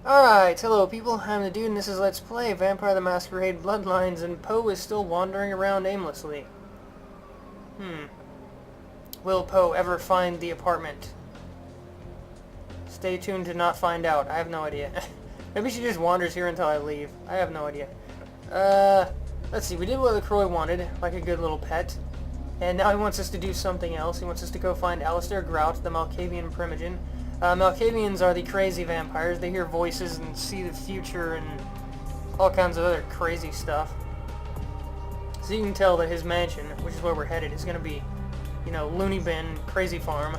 Alright, hello people, I'm the dude and this is Let's Play Vampire the Masquerade Bloodlines, and Poe is still wandering around aimlessly. Will Poe ever find the apartment? Stay tuned to not find out. I have no idea. Maybe she just wanders here until I leave. I have no idea. Let's see, we did what the Croy wanted, like a good little pet. And now he wants us to do something else. He wants us to go find Alistair Grout, the Malkavian Primogen. Malkavians are the crazy vampires. They hear voices and see the future and all kinds of other crazy stuff. So you can tell that his mansion, which is where we're headed, is going to be, you know, loony bin, crazy farm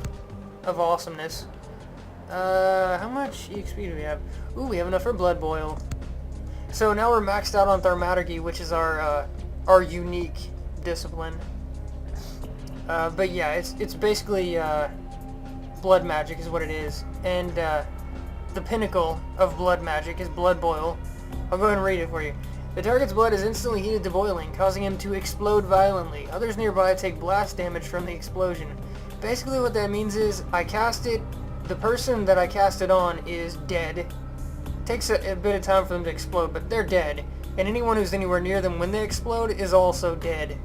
of awesomeness. How much EXP do we have? Ooh, we have enough for Blood Boil. So now we're maxed out on Thaumaturgy, which is our unique discipline. But yeah, it's basically blood magic is what it is, and the pinnacle of blood magic is Blood Boil. I'll go ahead and read it for you. The target's blood is instantly heated to boiling, causing him to explode violently. Others nearby take blast damage from the explosion. Basically what that means is, I cast it, the person that I cast it on is dead. Takes a bit of time for them to explode, but they're dead. And anyone who's anywhere near them when they explode is also dead.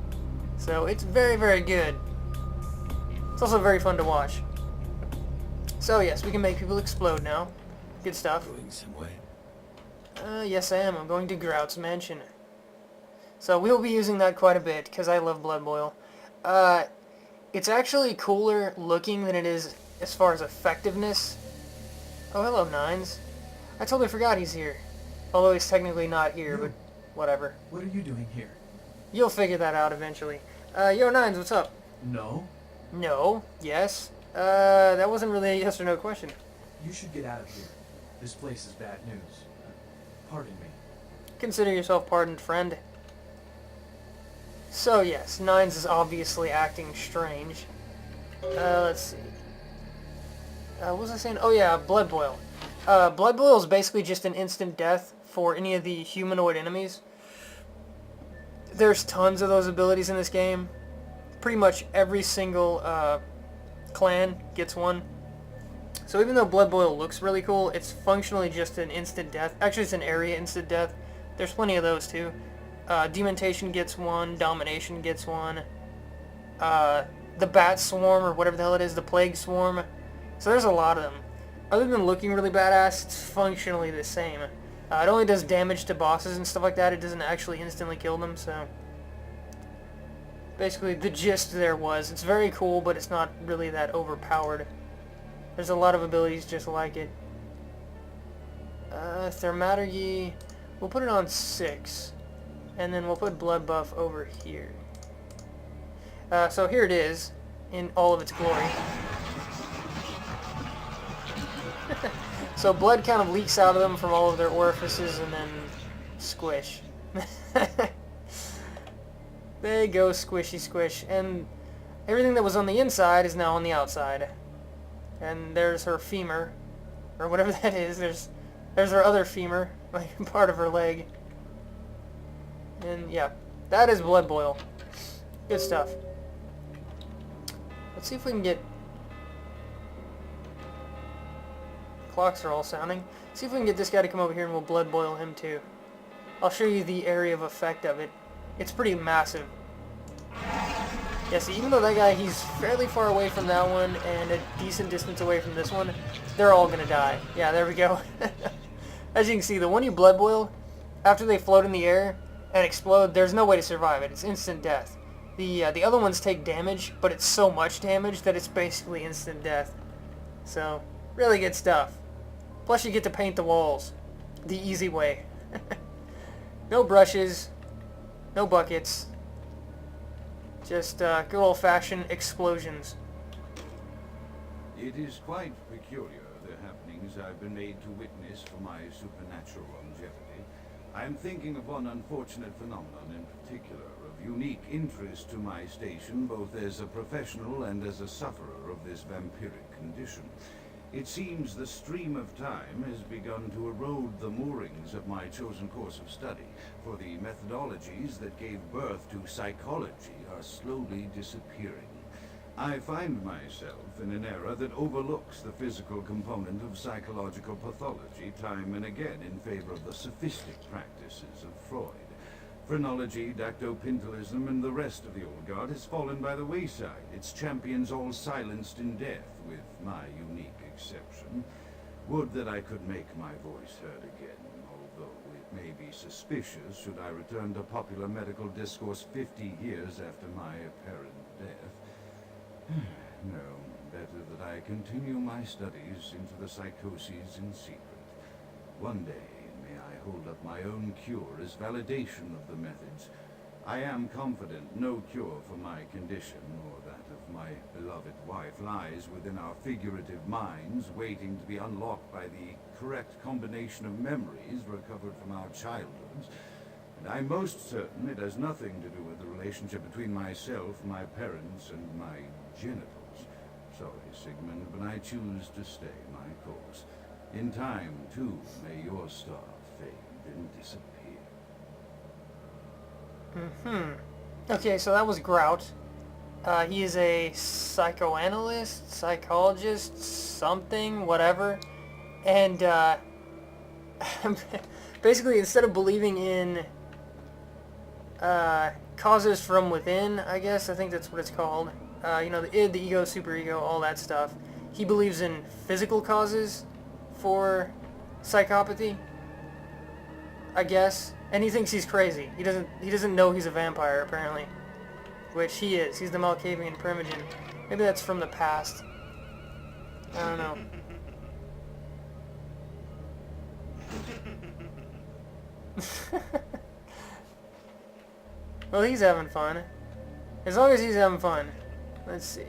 So it's very, very good. It's also very fun to watch. So yes, we can make people explode now. Good stuff. Going somewhere? Yes I am. I'm going to Grout's mansion. So we'll be using that quite a bit, because I love Blood Boil. It's actually cooler looking than it is as far as effectiveness. Oh, hello, Nines. I totally forgot he's here. Although he's technically not here, but whatever. What are you doing here? You'll figure that out eventually. Yo, Nines, what's up? No. No. Yes. That wasn't really a yes or no question. You should get out of here. This place is bad news. Pardon me. Consider yourself pardoned, friend. So yes, Nines is obviously acting strange. Let's see. What was I saying? Oh yeah, Blood Boil. Blood Boil is basically just an instant death for any of the humanoid enemies. There's tons of those abilities in this game. Pretty much every single clan gets one. So even though Blood Boil looks really cool, it's functionally just an instant death. Actually, it's an area instant death. There's plenty of those too. Dementation gets one, Domination gets one, the Bat Swarm, or whatever the hell it is, the Plague Swarm. So there's a lot of them. Other than looking really badass, it's functionally the same. It only does damage to bosses and stuff like that. It doesn't actually instantly kill them, so... Basically, the gist there was, it's very cool, but it's not really that overpowered. There's a lot of abilities just like it. Thaumaturgy, we'll put it on 6. And then we'll put Blood Buff over here. So here it is, in all of its glory. So blood kind of leaks out of them from all of their orifices and then squish. They go squishy squish, and everything that was on the inside is now on the outside. And there's her femur, or whatever that is. There's her other femur, like part of her leg. And yeah, that is Blood Boil. Good stuff. Let's see if we can get... Clocks are all sounding. See if we can get this guy to come over here and we'll Blood Boil him too. I'll show you the area of effect of it. It's pretty massive. Yeah, see, even though that guy, he's fairly far away from that one and a decent distance away from this one, they're all gonna die. Yeah, there we go. As you can see, the one you Blood Boil, after they float in the air and explode, there's no way to survive it. It's instant death. The other ones take damage, but it's so much damage that it's basically instant death. So, really good stuff. Plus you get to paint the walls the easy way. No brushes, no buckets, just good old-fashioned explosions. It is quite peculiar, the happenings I've been made to witness for my supernatural longevity. I am thinking of one unfortunate phenomenon in particular, of unique interest to my station, both as a professional and as a sufferer of this vampiric condition. It seems the stream of time has begun to erode the moorings of my chosen course of study, for the methodologies that gave birth to psychology are slowly disappearing. I find myself in an era that overlooks the physical component of psychological pathology time and again in favor of the sophistic practices of Freud. Phrenology, dactopintilism, and the rest of the old guard has fallen by the wayside, its champions all silenced in death, with my unique exception. Would that I could make my voice heard again, although it may be suspicious should I return to popular medical discourse 50 years after my apparent death. No, better that I continue my studies into the psychoses in secret. One day, may I hold up my own cure as validation of the methods. I am confident no cure for my condition, or that of my beloved wife, lies within our figurative minds, waiting to be unlocked by the correct combination of memories recovered from our childhoods. And I'm most certain it has nothing to do with the relationship between myself, my parents, and my genitals. Sorry, Sigmund, but I choose to stay my course. In time, too, may your star fade and disappear. Okay, so that was Grout. He is a psychoanalyst, psychologist, something, whatever. And basically, instead of believing in causes from within, I guess, I think that's what it's called. You know, the id, the ego, superego, all that stuff. He believes in physical causes for psychopathy, I guess. And he thinks he's crazy. He doesn't know he's a vampire, apparently. Which he is. He's the Malkavian Primogen. Maybe that's from the past. I don't know. Well, he's having fun. As long as he's having fun. Let's see.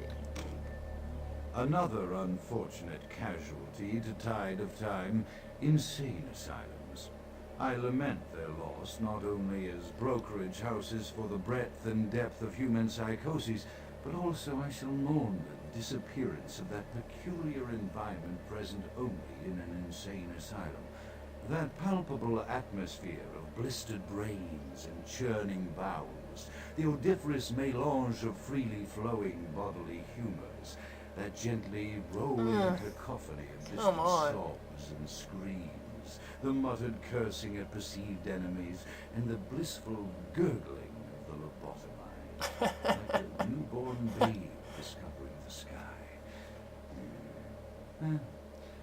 Another unfortunate casualty to tide of time, insane asylums. I lament their loss not only as brokerage houses for the breadth and depth of human psychoses, but also I shall mourn the disappearance of that peculiar environment present only in an insane asylum. That palpable atmosphere of blistered brains and churning bowels, the odoriferous melange of freely flowing bodily humors, that gently rolling cacophony of distant sobs and screams, the muttered cursing at perceived enemies, and the blissful gurgling of the lobotomized, like a newborn babe discovering the sky.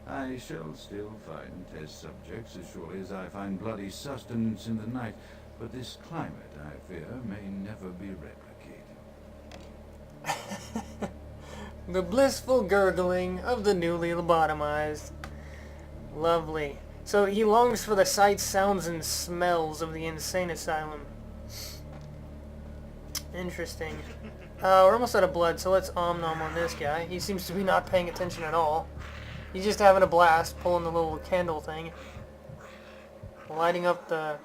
I shall still find test subjects as surely as I find bloody sustenance in the night, but this climate, I fear, may never be replicated. The blissful gurgling of the newly lobotomized. Lovely. So he longs for the sights, sounds, and smells of the insane asylum. Interesting. We're almost out of blood, so let's om-nom on this guy. He seems to be not paying attention at all. He's just having a blast, pulling the little candle thing. Lighting up the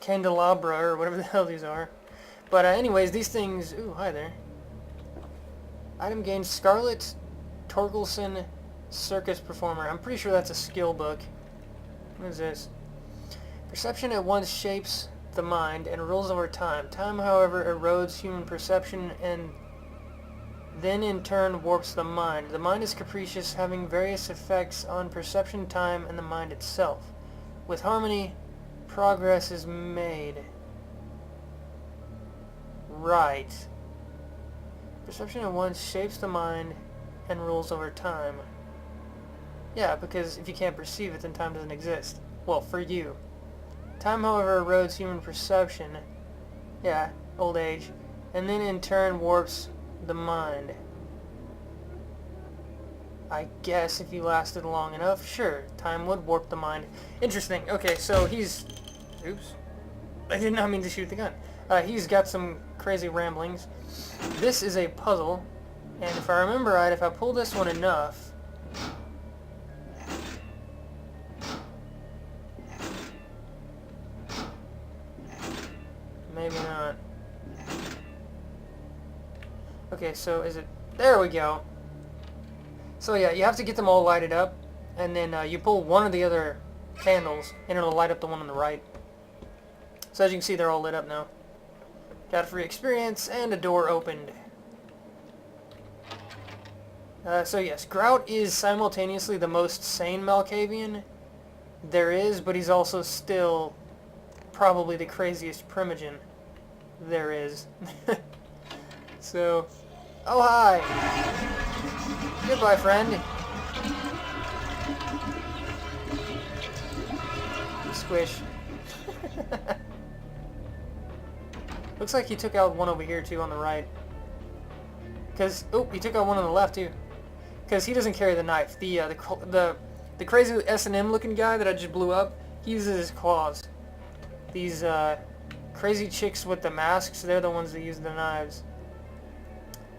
candelabra, or whatever the hell these are. But anyways, these things... Ooh, hi there. Item gained Scarlet Torkelson Circus Performer. I'm pretty sure that's a skill book. What is this? Perception at once shapes the mind and rules over time. Time, however, erodes human perception and then in turn warps the mind. The mind is capricious, having various effects on perception, time, and the mind itself. With harmony, progress is made. Right. Perception at once shapes the mind and rules over time. Yeah, because if you can't perceive it, then time doesn't exist. Well, for you. Time, however, erodes human perception. Yeah, old age. And then in turn warps the mind. I guess if you lasted long enough, sure, time would warp the mind. Interesting. Okay, so he's... Oops. I did not mean to shoot the gun. He's got some crazy ramblings. This is a puzzle, and if I remember right, if I pull this one enough... Maybe not. Okay, so is it... There we go. So yeah, you have to get them all lighted up, and then you pull one of the other candles, and it'll light up the one on the right. So as you can see, they're all lit up now. Got a free experience, and a door opened. So yes, Grout is simultaneously the most sane Malkavian there is, but he's also still probably the craziest Primogen there is. So, oh hi! Goodbye, friend. Squish. Looks like he took out one over here too on the right. Cause he took out one on the left too. Cause he doesn't carry the knife. The crazy S&M looking guy that I just blew up, he uses his claws. These crazy chicks with the masks, they're the ones that use the knives.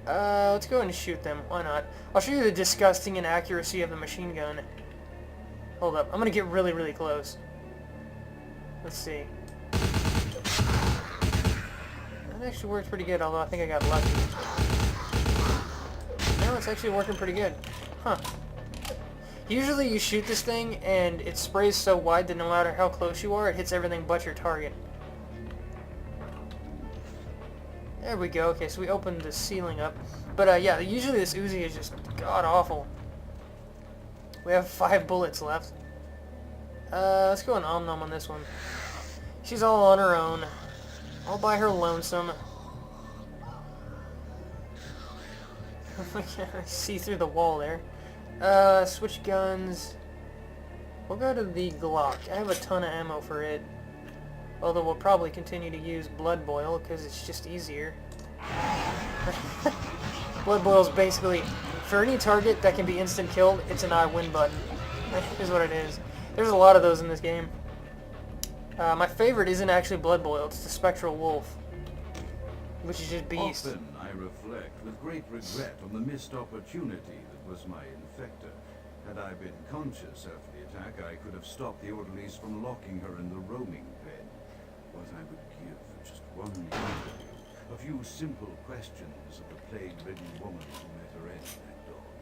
Let's go and shoot them. Why not? I'll show you the disgusting inaccuracy of the machine gun. Hold up. I'm gonna get really, really close. Let's see. That actually worked pretty good, although I think I got lucky. No, it's actually working pretty good. Huh. Usually you shoot this thing and it sprays so wide that no matter how close you are, it hits everything but your target. There we go. Okay, so we opened the ceiling up. But yeah, usually this Uzi is just god-awful. We have 5 bullets left. Let's go an Om-Nom on this one. She's all on her own. All by her lonesome. See through the wall there. Switch guns. We'll go to the Glock. I have a ton of ammo for it. Although we'll probably continue to use Blood Boil because it's just easier. Blood Boil's basically, for any target that can be instant killed, it's an I win button. Is what it is. There's a lot of those in this game. My favorite isn't actually Blood Boil, it's the Spectral Wolf, which is just beast. Often I reflect with great regret on the missed opportunity that was my infector. Had I been conscious after the attack, I could have stopped the orderlies from locking her in the roaming pen. What I would give for just one interview. A few simple questions of the plague-ridden woman who met her end that dawn.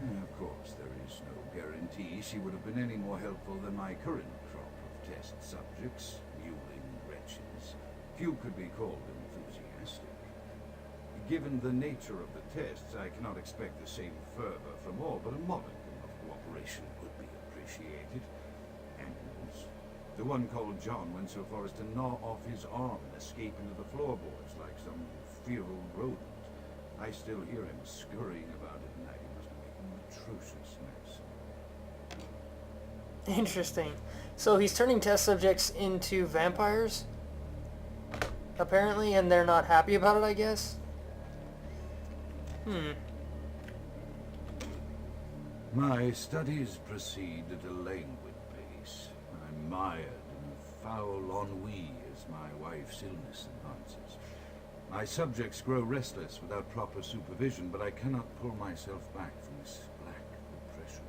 And of course, there is no guarantee she would have been any more helpful than my current crop of test subjects, mewling wretches. Few could be called enthusiastic. Given the nature of the tests, I cannot expect the same fervor from all, but a modicum of cooperation would be appreciated. Animals. The one called John went so far as to gnaw off his arm and escape into the floorboards like some feral rodent. I still hear him scurrying about at night. He must make an atrocious mess. Interesting. So he's turning test subjects into vampires, apparently, and they're not happy about it, I guess? My studies proceed at a languid pace. I'm mired in foul ennui as my wife's illness advances. My subjects grow restless without proper supervision, but I cannot pull myself back from this black depression.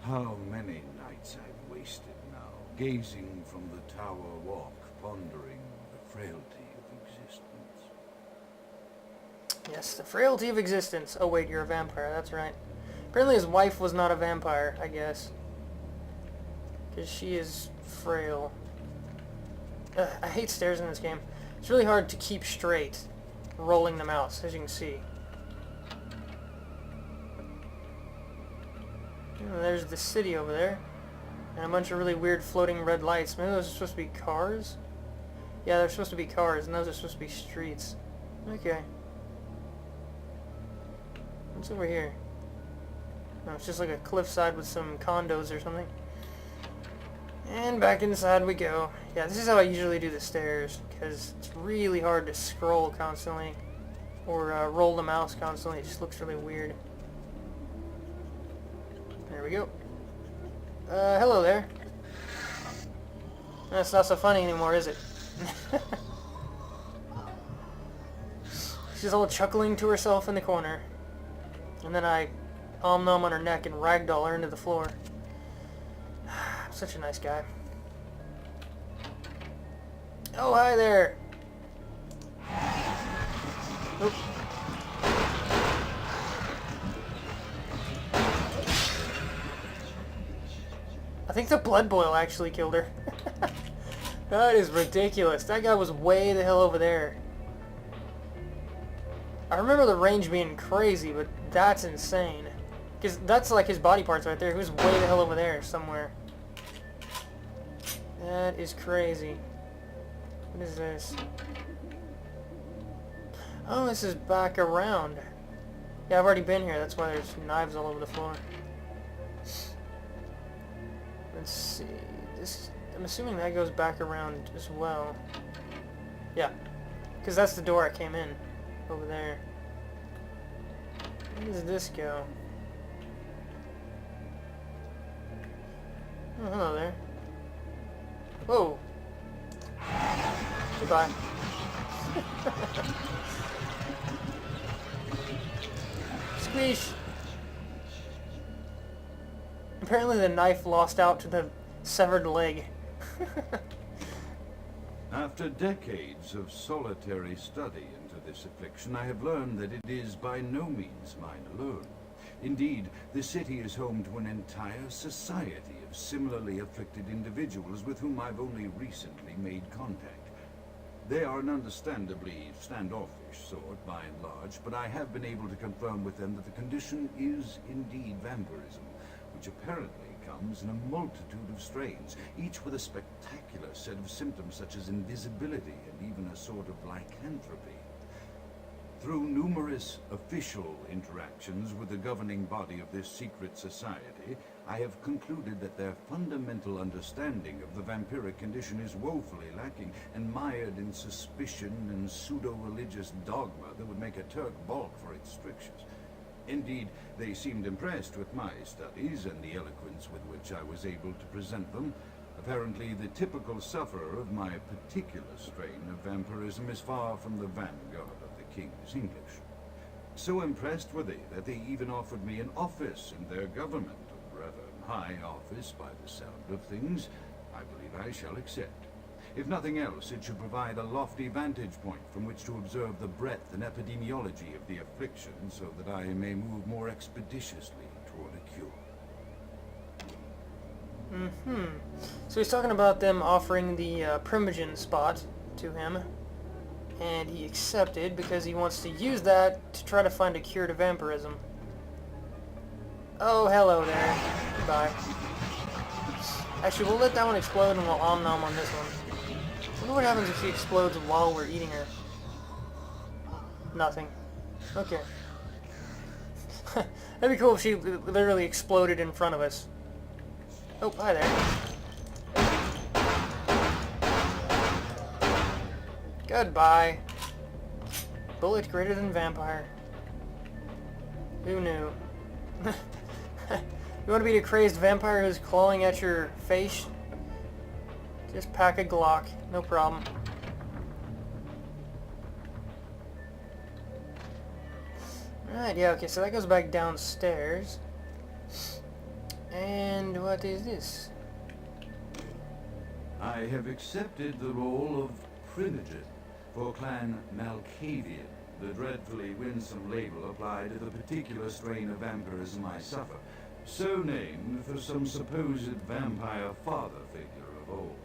How many nights I've wasted now, gazing from the tower walk, pondering the frailty of existence. Yes, the frailty of existence. Oh wait, you're a vampire, that's right. Apparently his wife was not a vampire, I guess. Because she is frail. I hate stairs in this game. It's really hard to keep straight rolling the mouse, as you can see. And there's the city over there. And a bunch of really weird floating red lights. Maybe those are supposed to be cars? Yeah, they're supposed to be cars, and those are supposed to be streets. Okay. What's over here? No, it's just like a cliffside with some condos or something. And back inside we go. Yeah, this is how I usually do the stairs, because it's really hard to scroll constantly, or roll the mouse constantly. It just looks really weird. There we go. Hello there. That's not so funny anymore, is it? She's all chuckling to herself in the corner. And then I Om-Nom on her neck and ragdoll her into the floor. I'm such a nice guy. Oh, hi there! Oop. I think the Blood Boil actually killed her. That is ridiculous. That guy was way the hell over there. I remember the range being crazy, but That's insane. Because that's like his body parts right there. He was way the hell over there somewhere. That is crazy. What is this? Oh, this is back around. Yeah, I've already been here. That's why there's knives all over the floor. Let's see. This, I'm assuming that goes back around as well. Yeah. Because that's the door I came in. Over there. Where does this go? Oh, hello there. Whoa. Goodbye. Squeeze. Apparently the knife lost out to the severed leg. After decades of solitary study into this affliction, I have learned that it is by no means mine alone. Indeed, the city is home to an entire society of similarly afflicted individuals with whom I've only recently made contact. They are an understandably standoffish sort, by and large, but I have been able to confirm with them that the condition is indeed vampirism, which apparently comes in a multitude of strains, each with a spectacular set of symptoms such as invisibility and even a sort of lycanthropy. Through numerous official interactions with the governing body of this secret society, I have concluded that their fundamental understanding of the vampiric condition is woefully lacking and mired in suspicion and pseudo-religious dogma that would make a Turk balk for its strictures. Indeed, they seemed impressed with my studies and the eloquence with which I was able to present them. Apparently, the typical sufferer of my particular strain of vampirism is far from the vanguard of the King's English. So impressed were they that they even offered me an office in their government, a rather high office by the sound of things. I believe I shall accept. If nothing else, it should provide a lofty vantage point from which to observe the breadth and epidemiology of the affliction, so that I may move more expeditiously toward a cure. So he's talking about them offering the Primogen spot to him, and he accepted because he wants to use that to try to find a cure to vampirism. Oh, hello there. Goodbye. Actually, we'll let that one explode and we'll om-nom on this one. I wonder what happens if she explodes while we're eating her. Nothing. Okay. That'd be cool if she literally exploded in front of us. Oh, hi there. Goodbye. Bullet greater than vampire. Who knew? You want to be a crazed vampire who's clawing at your face? Just pack a Glock. No problem. Alright, yeah, okay, so that goes back downstairs. And what is this? I have accepted the role of Primogen for Clan Malkavian, the dreadfully winsome label applied to the particular strain of vampirism I suffer, so named for some supposed vampire father figure of old.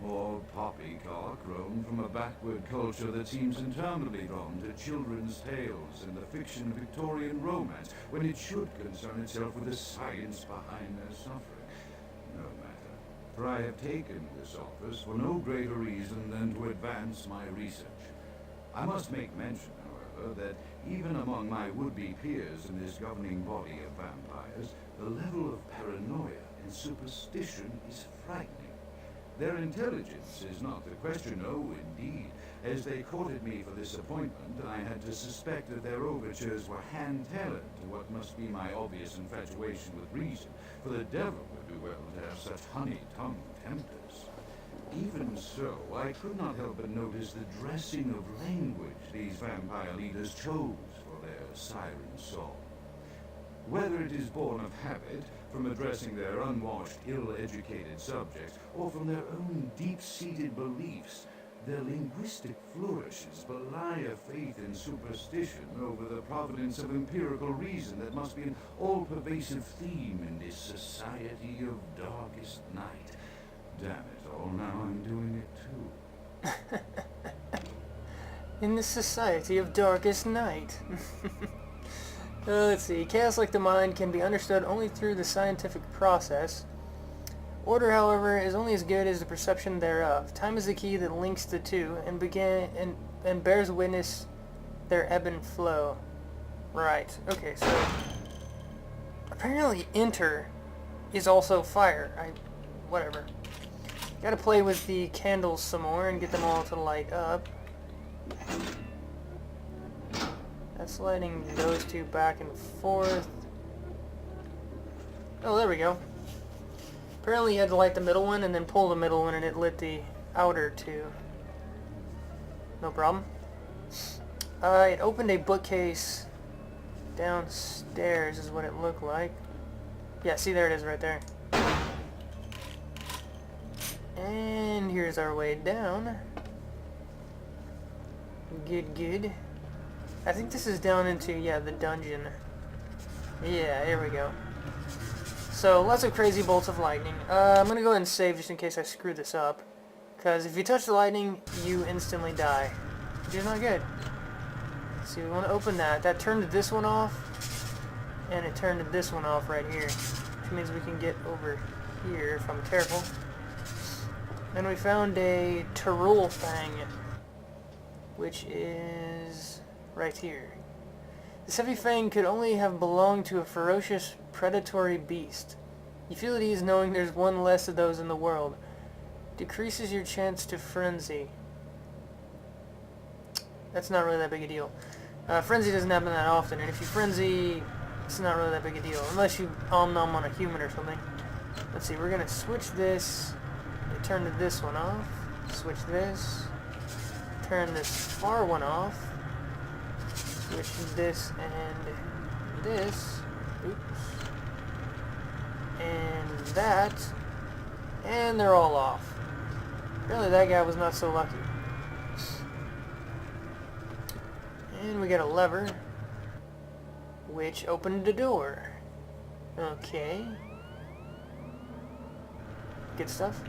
Or poppycock grown from a backward culture that seems interminably drawn to children's tales and the fiction of Victorian romance, when it should concern itself with the science behind their suffering. No matter, for I have taken this office for no greater reason than to advance my research. I must make mention, however, that even among my would-be peers in this governing body of vampires, the level of paranoia and superstition is frightening. Their intelligence is not the question, oh, indeed. As they courted me for this appointment, I had to suspect that their overtures were hand-tailored to what must be my obvious infatuation with reason, for the devil would do well to have such honey-tongued tempters. Even so, I could not help but notice the dressing of language these vampire leaders chose for their siren song. Whether it is born of habit, from addressing their unwashed, ill-educated subjects, or from their own deep-seated beliefs, their linguistic flourishes belie a faith in superstition over the providence of empirical reason that must be an all-pervasive theme in this society of darkest night. Damn it all, now I'm doing it too. In the society of darkest night. Let's see. Chaos like the mind can be understood only through the scientific process. Order, however, is only as good as the perception thereof. Time is the key that links the two and bears witness their ebb and flow. Right. Okay, so apparently enter is also fire. Whatever. Gotta play with the candles some more and get them all to light up. That's lighting those two back and forth. Oh, there we go. Apparently you had to light the middle one and then pull the middle one and it lit the outer two. No problem. It opened a bookcase downstairs is what it looked like. Yeah, see, there it is right there. And here's our way down. Good, good. I think this is down into, yeah, the dungeon. Yeah, here we go. So, lots of crazy bolts of lightning. I'm going to go ahead and save just in case I screw this up. Because if you touch the lightning, you instantly die. Which is not good. So we want to open that. That turned this one off. And it turned this one off right here. Which means we can get over here if I'm careful. And we found a Tyrol Fang. Which is right here. This heavy fang could only have belonged to a ferocious, predatory beast. You feel at ease knowing there's one less of those in the world. Decreases your chance to frenzy. That's not really that big a deal. Frenzy doesn't happen that often, and if you frenzy, it's not really that big a deal. Unless you om-nom on a human or something. Let's see, we're going to switch this. Turn this one off. Switch this. Turn this far one off. Switch this and this. Oops. And that. And they're all off. Apparently that guy was not so lucky. And we got a lever, which opened the door. Okay. Good stuff.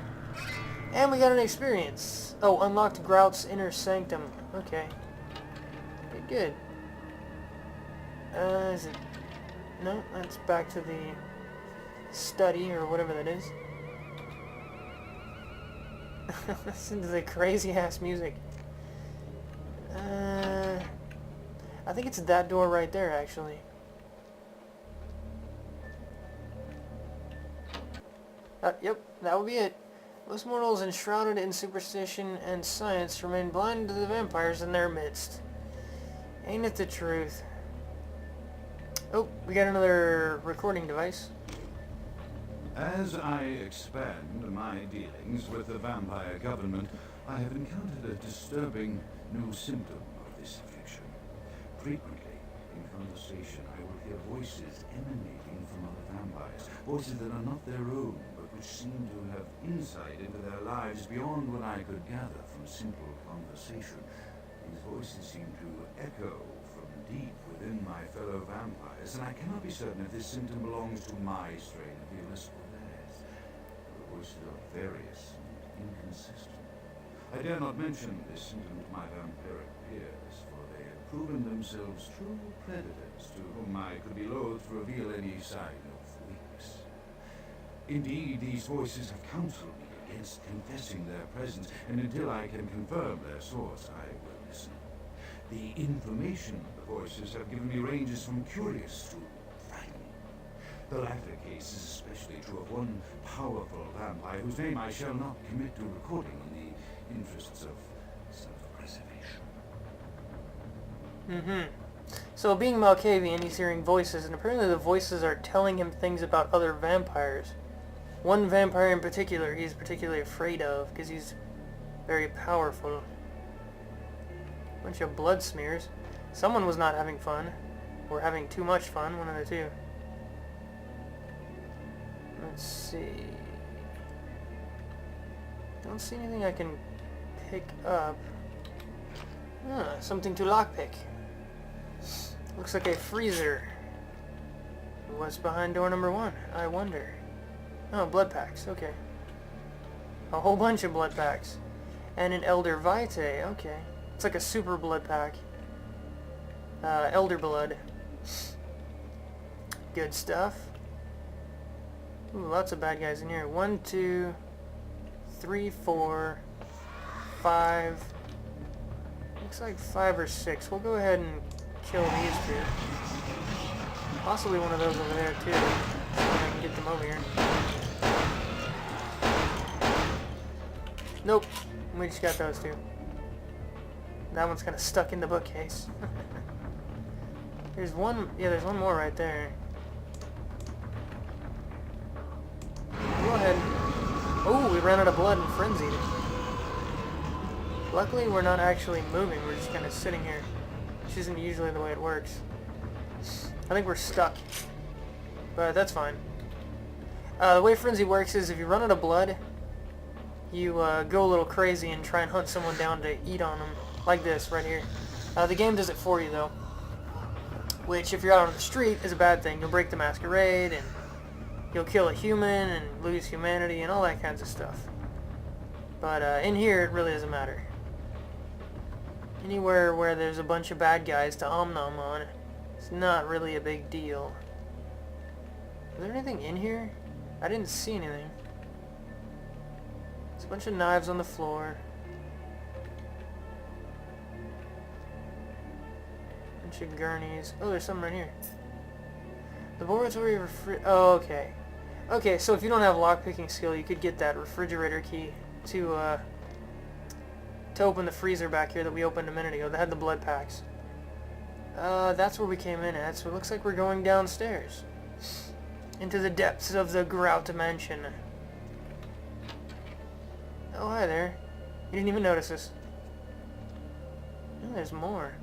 And we got an experience. Oh, unlocked Grout's inner sanctum. Okay. Good, good. Is it... No, that's back to the study, or whatever that is. Listen to the crazy-ass music. I think it's that door right there, actually. Yep, that will be it. Most mortals enshrouded in superstition and science remain blind to the vampires in their midst. Ain't it the truth? Oh, we got another recording device. As I expand my dealings with the vampire government, I have encountered a disturbing new symptom of this affliction. Frequently, in conversation, I will hear voices emanating from other vampires, voices that are not their own, but which seem to have insight into their lives beyond what I could gather from simple conversation. These voices seem to echo from deep within my fellow vampires, and I cannot be certain if this symptom belongs to my strain of illness or theirs. The voices are various and inconsistent. I dare not mention this symptom to my vampiric peers, for they have proven themselves true predators to whom I could be loath to reveal any sign of weakness. Indeed, these voices have counseled me against confessing their presence, and until I can confirm their source, I will listen. The information the voices have given me ranges from curious to frightening. The latter case is especially true of one powerful vampire whose name I shall not commit to recording in the interests of self-preservation. So being Malkavian, he's hearing voices, and apparently the voices are telling him things about other vampires. One vampire in particular he's particularly afraid of, because he's very powerful. Bunch of blood smears. Someone was not having fun. Or having too much fun, one of the two. Let's see. Don't see anything I can pick up. Something to lockpick. Looks like a freezer. What's behind door number 1? I wonder. Oh, blood packs. Okay. A whole bunch of blood packs. And an Elder Vitae. Okay. It's like a super blood pack. Elder blood. Good stuff. Ooh, lots of bad guys in here. 1, 2, 3, 4, 5. Looks like 5 or 6. We'll go ahead and kill these two. Possibly one of those over there too. See if I can get them over here. Nope. We just got those two. That one's kind of stuck in the bookcase. There's one. Yeah, there's one more right there. Go ahead. Oh, we ran out of blood and frenzied. Luckily, we're not actually moving. We're just kind of sitting here, which isn't usually the way it works. I think we're stuck, but that's fine. The way frenzy works is if you run out of blood, you go a little crazy and try and hunt someone down to eat on them, like this right here. The game does it for you though, which if you're out on the street is a bad thing. You'll break the Masquerade and you'll kill a human and lose humanity and all that kinds of stuff. But in here it really doesn't matter. Anywhere where there's a bunch of bad guys to om-nom on, it's not really a big deal. Is there anything in here? I didn't see anything. There's a bunch of knives on the floor. Bunch of gurneys. Oh, there's something right here. Laboratory oh, okay. Okay, so if you don't have lockpicking skill, you could get that refrigerator key to open the freezer back here that we opened a minute ago that had the blood packs. That's where we came in at, so it looks like we're going downstairs. Into the depths of the grout dimension. Oh, hi there. You didn't even notice us. Oh, there's more.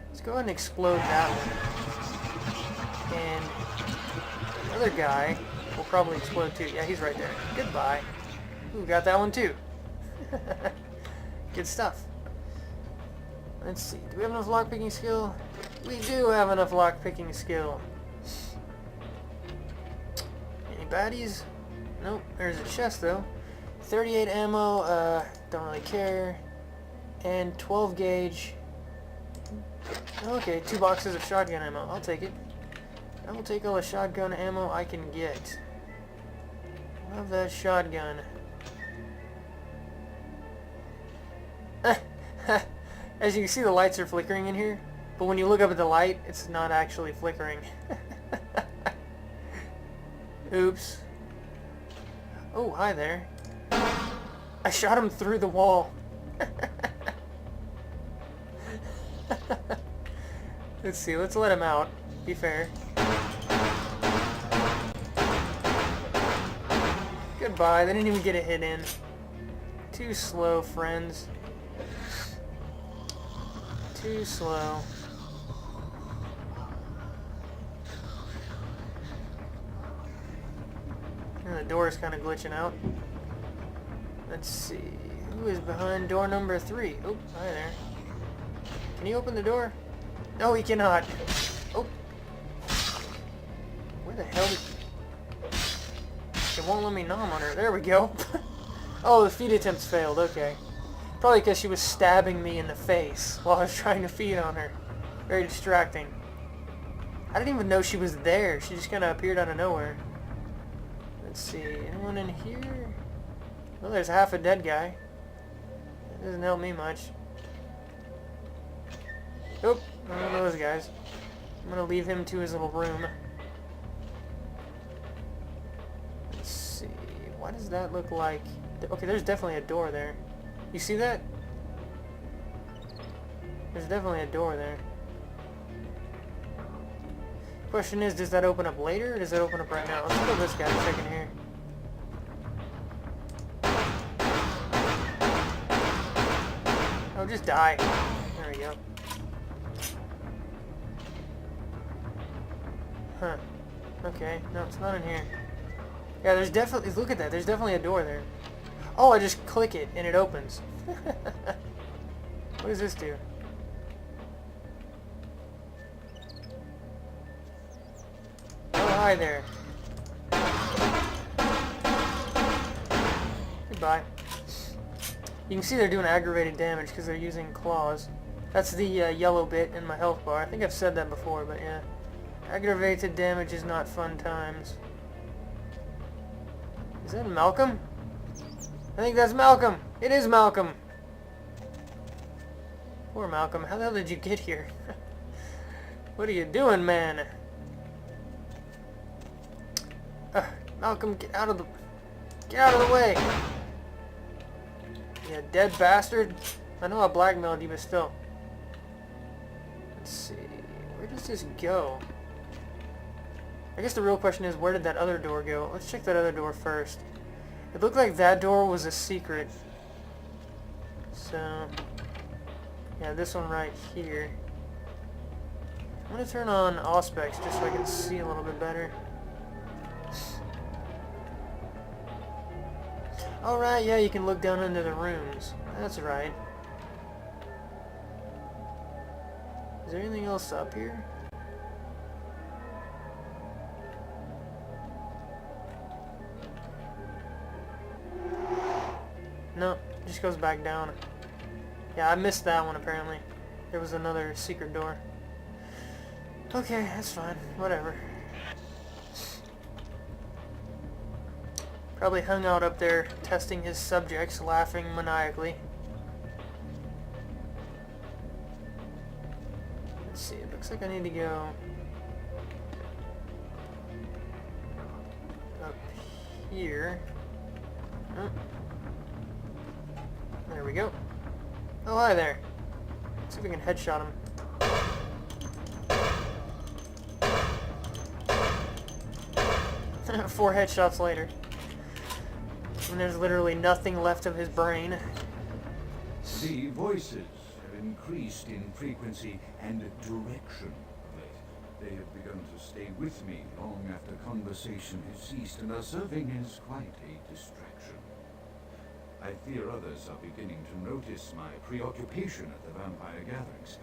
Let's go ahead and explode that one. And the other guy will probably explode too. Yeah, he's right there. Goodbye. Ooh, got that one too. Good stuff. Let's see. Do we have enough lockpicking skill? We do have enough lockpicking skill. Any baddies? Nope. There's a chest though. 38 ammo. Don't really care. And 12 gauge. Okay, 2 boxes of shotgun ammo. I'll take it. I will take all the shotgun ammo I can get. Love that shotgun. As you can see, the lights are flickering in here, but when you look up at the light, it's not actually flickering. Oops. Oh, hi there. I shot him through the wall. Let's see, let's let him out. Be fair. Goodbye, they didn't even get a hit in. Too slow, friends. Too slow. And the door is kind of glitching out. Let's see. Who is behind door number 3? Oh, hi there. Can you open the door? No, he cannot. Oh. Where the hell did... It won't let me nom on her. There we go. Oh, the feed attempts failed. Okay. Probably because she was stabbing me in the face while I was trying to feed on her. Very distracting. I didn't even know she was there. She just kind of appeared out of nowhere. Let's see. Anyone in here? Well, there's half a dead guy. That doesn't help me much. Nope. One of those guys. I'm going to leave him to his little room. Let's see. Why does that look like... Okay, there's definitely a door there. You see that? There's definitely a door there. Question is, does that open up later or does that open up right now? Let's kill this guy a second here. Oh, just die. There we go. Huh. Okay. No, it's not in here. Yeah, there's definitely... Look at that. There's definitely a door there. Oh, I just click it and it opens. What does this do? Oh, hi there. Goodbye. You can see they're doing aggravated damage because they're using claws. That's the yellow bit in my health bar. I think I've said that before, but yeah. Aggravated damage is not fun times. Is that Malcolm? I think that's Malcolm. It is Malcolm. Poor Malcolm. How the hell did you get here? What are you doing, man? Malcolm, get out of the way. You dead bastard. I know I blackmailed you, but still. Let's see. Where does this go? I guess the real question is, where did that other door go? Let's check that other door first. It looked like that door was a secret. So, yeah, this one right here. I'm going to turn on Auspex just so I can see a little bit better. Alright, yeah, you can look down into the rooms. That's right. Is there anything else up here? No, it just goes back down. Yeah, I missed that one apparently. There was another secret door. Okay, that's fine. Whatever. Probably hung out up there testing his subjects, laughing maniacally. Let's see, it looks like I need to go up here. Oh. There we go. Oh, hi there. Let's see if we can headshot him. 4 headshots later. And there's literally nothing left of his brain. The voices have increased in frequency and direction of late. They have begun to stay with me long after conversation has ceased and are serving as quite a distraction. I fear others are beginning to notice my preoccupation at the vampire gatherings.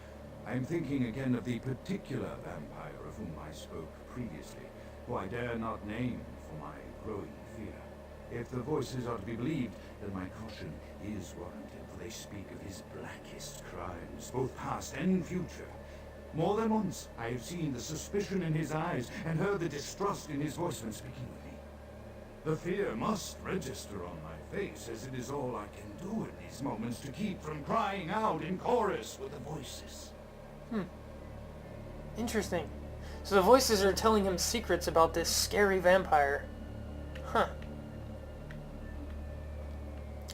I am thinking again of the particular vampire of whom I spoke previously, who I dare not name for my growing fear. If the voices are to be believed, then my caution is warranted, for they speak of his blackest crimes, both past and future. More than once, I have seen the suspicion in his eyes and heard the distrust in his voice when speaking with me. The fear must register on my face, as it is all I can do in these moments to keep from crying out in chorus with the voices. Interesting. So the voices are telling him secrets about this scary vampire. Huh.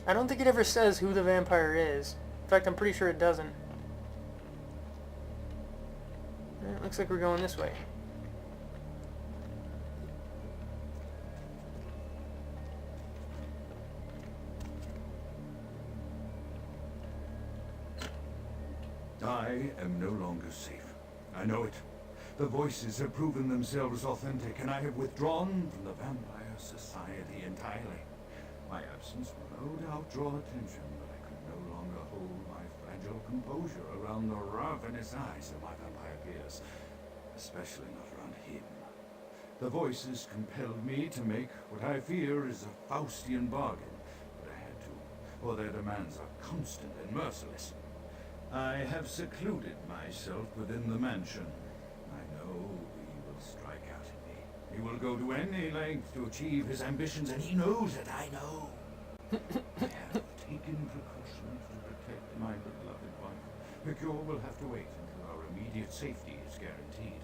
I don't think it ever says who the vampire is. In fact, I'm pretty sure it doesn't. It looks like we're going this way. I am no longer safe. I know it. The voices have proven themselves authentic, and I have withdrawn from the Vampire Society entirely. My absence will no doubt draw attention, but I could no longer hold my fragile composure around the ravenous eyes of my vampire peers, especially not around him. The voices compelled me to make what I fear is a Faustian bargain, but I had to, for their demands are constant and merciless. I have secluded myself within the mansion. I know he will strike out at me. He will go to any length to achieve his ambitions, and he knows that I know. I have taken precautions to protect my beloved wife. The cure will have to wait until our immediate safety is guaranteed.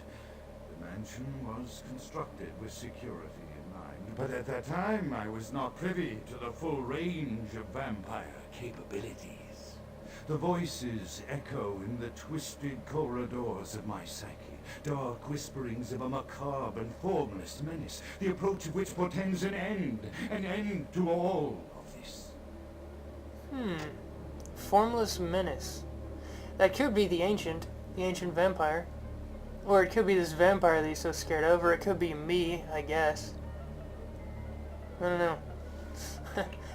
The mansion was constructed with security in mind, but at that time I was not privy to the full range of vampire capabilities. The voices echo in the twisted corridors of my psyche, dark whisperings of a macabre and formless menace, the approach of which portends an end to all of this. Formless menace. That could be the ancient vampire. Or it could be this vampire that he's so scared of, or it could be me, I guess. I don't know.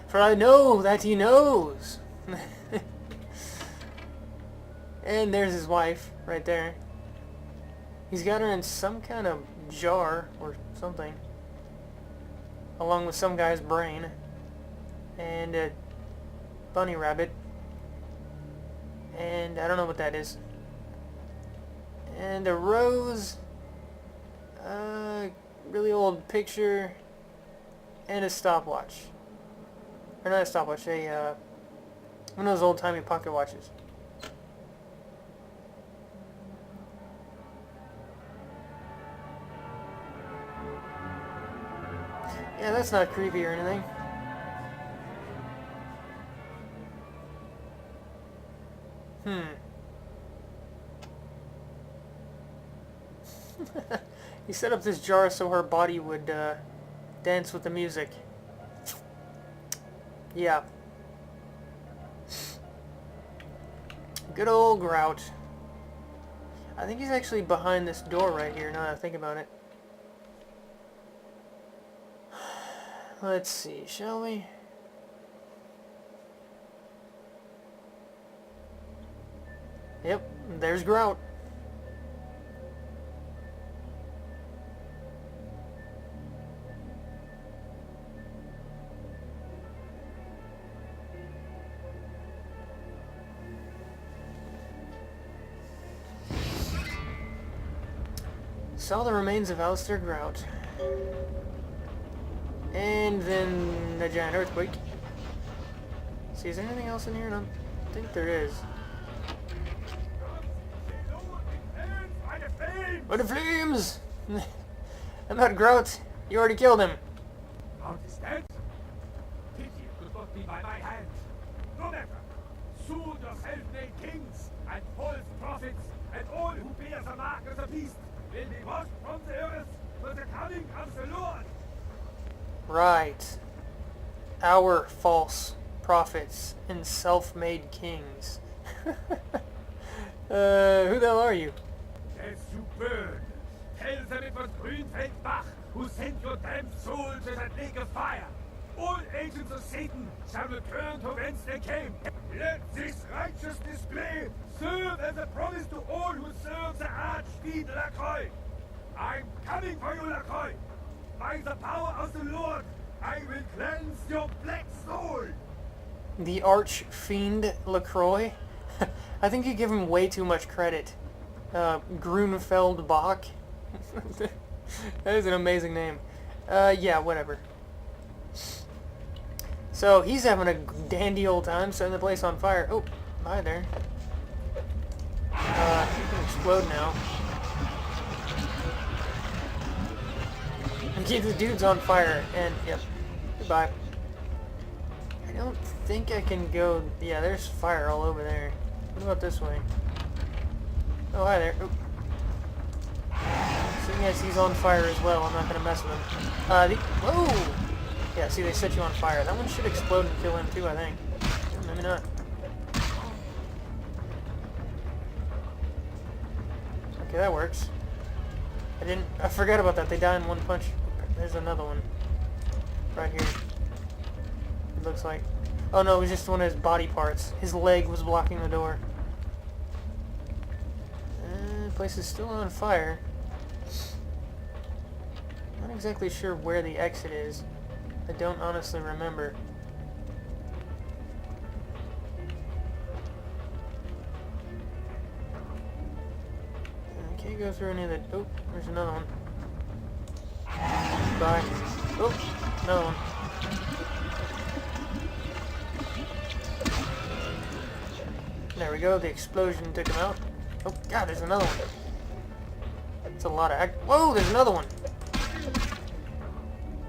For I know that he knows. And there's his wife, right there. He's got her in some kind of jar, or something. Along with some guy's brain. And a bunny rabbit. And I don't know what that is. And a rose. Really old picture. And a stopwatch. Or not a stopwatch, one of those old-timey pocket watches. Yeah, that's not creepy or anything. He set up this jar so her body would dance with the music. Yeah. Good old Grout. I think he's actually behind this door right here, now that I think about it. Let's see, shall we? Yep, there's Grout. Saw the remains of Alistair Grout. And then a giant earthquake. See, is there anything else in here? I don't think there is. By the flames! I'm not Grout. You already killed him. Grout is dead? Pity it could not be by my hand. No matter. Soon your self-made kings and false prophets and all who bear the mark of the beast will be washed from the earth for the coming of the Lord. Right. Our false prophets and self-made kings. Who the hell are you? As you burn, tell them it was Grünfeldbach who sent your damned soul to that lake of fire. All agents of Satan shall return to whence they came. Let this righteous display serve as a promise to all who serve the Archfiend Lacroix. I'm coming for you, Lacroix. By the power of the Lord, I will cleanse your black soul. The Archfiend Lacroix? I think you give him way too much credit. Grunfeld-Bach? That is an amazing name. Yeah, whatever. So, he's having a dandy old time setting the place on fire. Oh, hi there. You can explode now. And keep the dudes on fire, and, yep, goodbye. I don't think I can go... Yeah, there's fire all over there. What about this way? Oh, hi there. Oop. Seeing as he's on fire as well, I'm not going to mess with him. Whoa! Yeah, see, they set you on fire. That one should explode and kill him too, I think. Maybe not. Okay, that works. I forgot about that. They die in one punch. There's another one. Right here. It looks like. Oh no, it was just one of his body parts. His leg was blocking the door. The place is still on fire. Not exactly sure where the exit is. I don't honestly remember. I can't go through any of the... Oh, there's another one. Bye. Oh, another one. There we go, the explosion took him out. Oh god, there's another one. That's a lot of... Whoa, there's another one!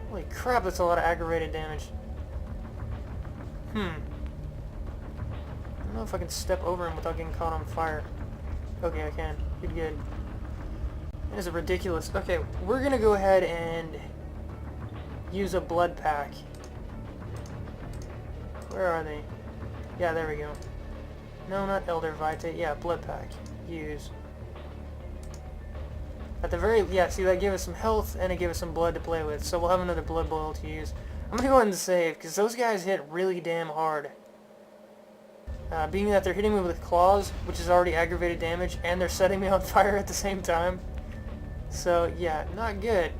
Holy crap, that's a lot of aggravated damage. I don't know if I can step over him without getting caught on fire. Okay, I can. Good. That is a ridiculous... Okay, we're gonna go ahead and use a blood pack. Where are they? Yeah, there we go. No, not Elder Vitae. Yeah, blood pack. Use. At the very... Yeah, see, that gave us some health, and it gave us some blood to play with. So we'll have another blood boil to use. I'm gonna go ahead and save, because those guys hit really damn hard. Being that they're hitting me with claws, which is already aggravated damage, and they're setting me on fire at the same time. So, yeah, not good.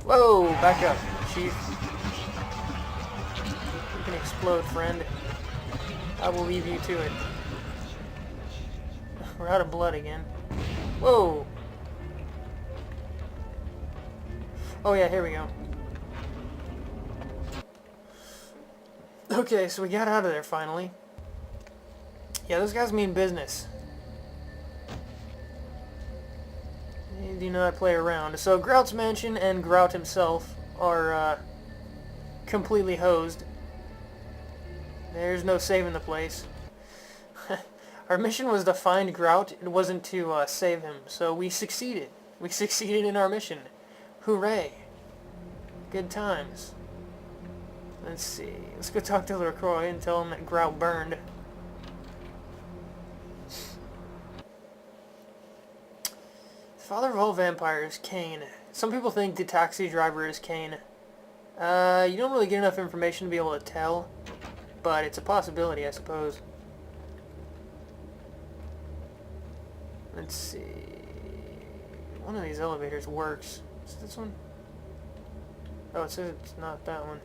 Whoa! Back up, Chief. You can explode, friend. I will leave you to it. We're out of blood again. Whoa! Oh yeah, here we go. Okay, so we got out of there finally. Yeah, those guys mean business. They do not play around. So Grout's mansion and Grout himself are completely hosed. There's no saving the place. Our mission was to find Grout. It wasn't to save him. So we succeeded. We succeeded in our mission. Hooray. Good times. Let's see. Let's go talk to LaCroix and tell him that Grout burned. The father of all vampires, Kane. Some people think the taxi driver is Kane. You don't really get enough information to be able to tell, but it's a possibility, I suppose. Let's see. One of these elevators works. Is this one? Oh, it says it's not that one.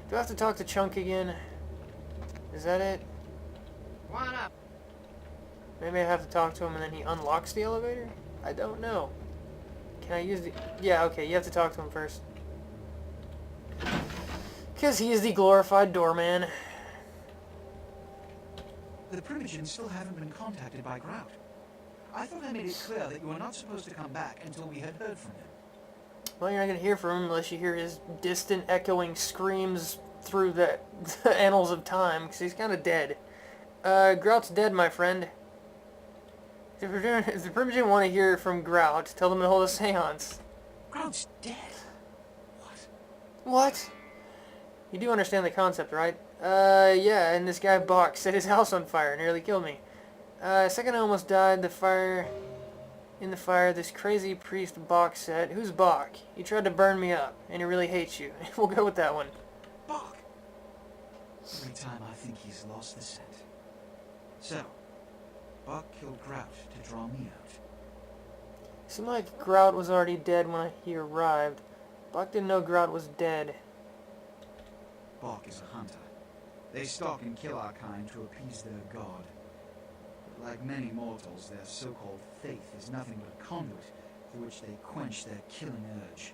Do I have to talk to Chunk again? Is that it? One up. Maybe I have to talk to him and then he unlocks the elevator? I don't know. Can I use the... Yeah, okay, you have to talk to him first. Because he is the glorified doorman. The Primogens still haven't been contacted by Grout. I thought I made it clear that you were not supposed to come back until we had heard from him. Well, you're not going to hear from him unless you hear his distant echoing screams through the annals of time, because he's kind of dead. Grout's dead, my friend. If the Primogen want to hear from Grout, tell them to hold a seance. Grout's dead? What? What? You do understand the concept, right? Yeah, and this guy Bach set his house on fire, nearly killed me. Second I almost died, in the fire, this crazy priest Bach said, who's Bach? He tried to burn me up, and he really hates you. We'll go with that one. Bach! Every time I think he's lost the scent. So, Bach killed Grout to draw me out. Seemed like Grout was already dead when he arrived. Bach didn't know Grout was dead. Bach is a hunter. They stalk and kill our kind to appease their god. But like many mortals, their so-called faith is nothing but a conduit through which they quench their killing urge.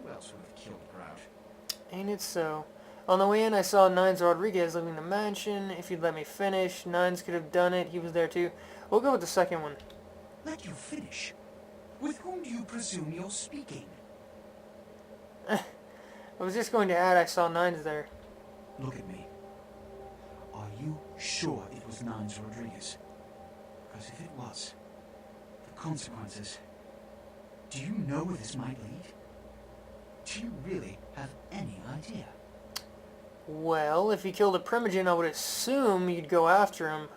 Who else would have killed Grout? Ain't it so? On the way in, I saw Nines Rodriguez leaving the mansion. If you'd let me finish, Nines could have done it. He was there too. We'll go with the second one. Let you finish? With whom do you presume you're speaking? I was just going to add I saw Nines there. Look at me. Are you sure it was Nines Rodriguez? Because if it was, the consequences... Do you know where this might lead? Do you really have any idea? Well, if he killed a Primogen, I would assume you'd go after him.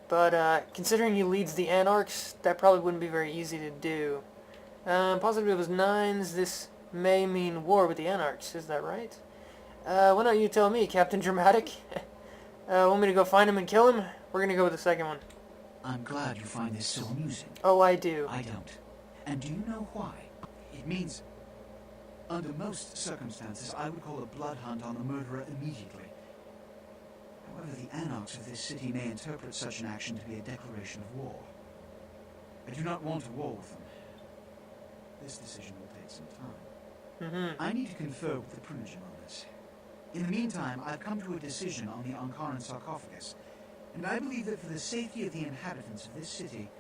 But, considering he leads the Anarchs, that probably wouldn't be very easy to do. Positive it was Nines. This may mean war with the Anarchs, is that right? Why don't you tell me, Captain Dramatic? Want me to go find him and kill him? We're gonna go with the second one. I'm glad you find this so amusing. Oh, I do. I don't. And do you know why? It means... Under most circumstances, I would call a blood hunt on the murderer immediately. However, the Anarchs of this city may interpret such an action to be a declaration of war. I do not want a war with them. This decision will take some time. I need to confer with the Primogen on this. In the meantime, I've come to a decision on the Ankaran sarcophagus, and I believe that for the safety of the inhabitants of this city,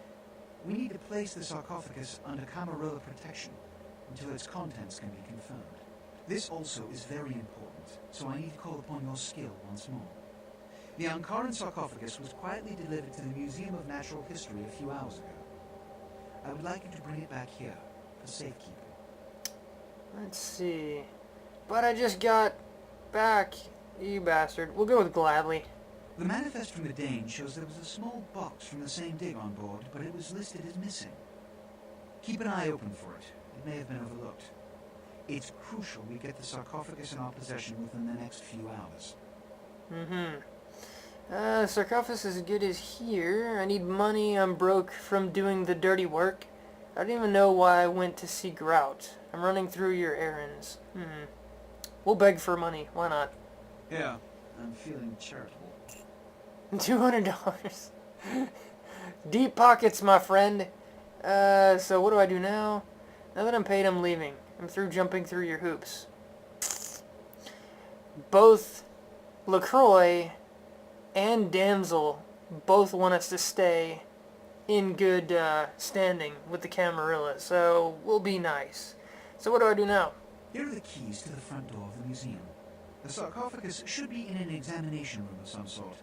we need to place the sarcophagus under Camarilla protection until its contents can be confirmed. This also is very important, so I need to call upon your skill once more. The Ankaran sarcophagus was quietly delivered to the Museum of Natural History a few hours ago. I would like you to bring it back here for safekeeping. Let's see. But I just got back, you bastard. We'll go with gladly. The manifest from the Dane shows there was a small box from the same dig on board, but it was listed as missing. Keep an eye open for it. It may have been overlooked. It's crucial we get the sarcophagus in our possession within the next few hours. The sarcophagus is as good as here. I need money. I'm broke from doing the dirty work. I don't even know why I went to see Grout. I'm running through your errands. We'll beg for money. Why not? Yeah, I'm feeling charitable. $200. Deep pockets, my friend. So what do I do now? Now that I'm paid, I'm leaving. I'm through jumping through your hoops. Both LaCroix and Damsel both want us to stay in good standing with the Camarilla, so we'll be nice. So what do I do now? Here are the keys to the front door of the museum. The sarcophagus should be in an examination room of some sort.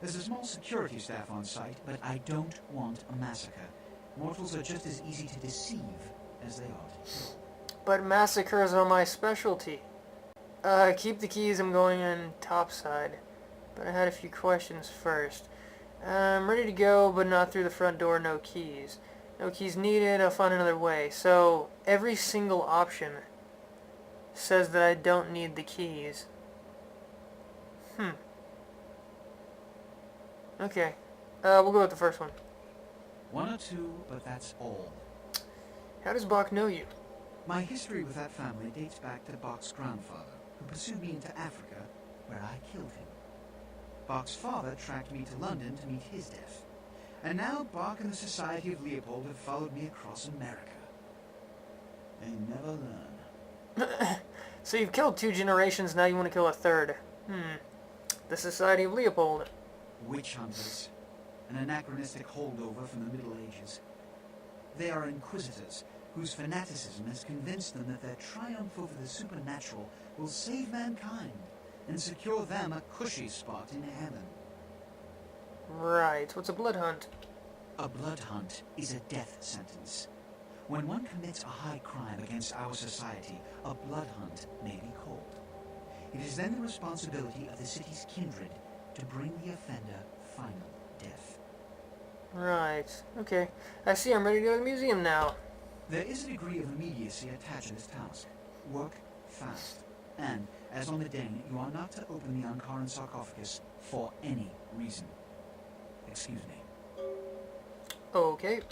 There's a small security staff on site, but I don't want a massacre. Mortals are just as easy to deceive as they are to kill. But massacres are my specialty. Keep the keys, I'm going in topside. But I had a few questions first. I'm ready to go, but not through the front door, no keys. No keys needed, I'll find another way. So, every single option says that I don't need the keys. Okay. We'll go with the first one. One or two, but that's all. How does Bach know you? My history with that family dates back to Bach's grandfather, who pursued me into Africa, where I killed him. Bach's father tracked me to London to meet his death. And now Bach and the Society of Leopold have followed me across America. They never learn. So you've killed 2 generations, now you want to kill a 3rd. The Society of Leopold. Witch hunters. An anachronistic holdover from the Middle Ages. They are inquisitors, whose fanaticism has convinced them that their triumph over the supernatural will save mankind and secure them a cushy spot in heaven. Right. What's a blood hunt? A blood hunt is a death sentence. When one commits a high crime against our society, a blood hunt may be called. It is then the responsibility of the city's kindred to bring the offender final death. Right. Okay. I see. I'm ready to go to the museum now. There is a degree of immediacy attached to this task. Work fast. And, as on the Dane, you are not to open the Ankaran sarcophagus for any reason. Excuse me. Okay.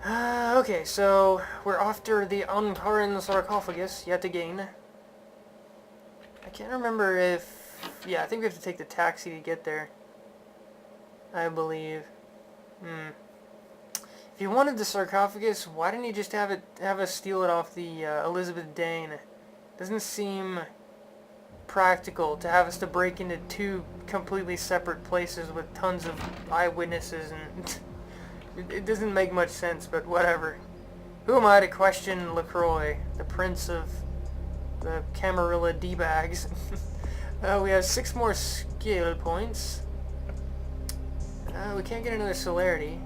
Okay, so we're after the Ankaran sarcophagus yet again. I can't remember if... Yeah, I think we have to take the taxi to get there. I believe. If you wanted the sarcophagus, why didn't you just have us steal it off the Elizabeth Dane? Doesn't seem practical to have us to break into 2 completely separate places with tons of eyewitnesses, and it doesn't make much sense, but whatever. Who am I to question LaCroix, the prince of the Camarilla D-bags? We have 6 more skill points. We can't get another celerity.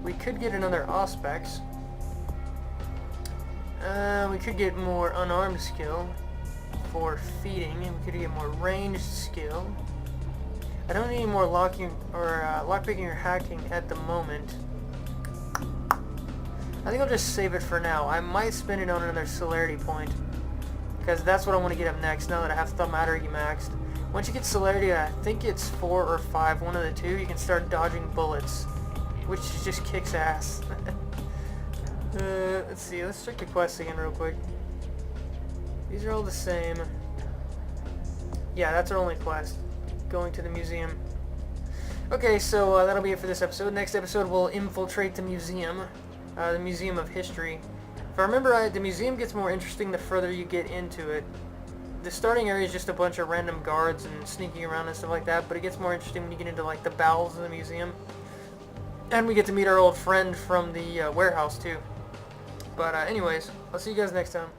We could get another auspex. We could get more unarmed skill for feeding, and we could get more ranged skill. I don't need any more locking or lockpicking or hacking at the moment. I think I'll just save it for now. I might spend it on another celerity point, because that's what I want to get up next now that I have Thaumaturgy maxed. Once you get celerity, I think it's 4 or 5, one of the 2, you can start dodging bullets, which just kicks ass. Let's see, let's check the quests again real quick. These are all the same. Yeah, that's our only quest. Going to the museum. Okay, so that'll be it for this episode. Next episode we'll infiltrate the Museum of History. If I remember right, the museum gets more interesting the further you get into it. The starting area is just a bunch of random guards and sneaking around and stuff like that, but it gets more interesting when you get into like the bowels of the museum. And we get to meet our old friend from the warehouse too. But anyways, I'll see you guys next time.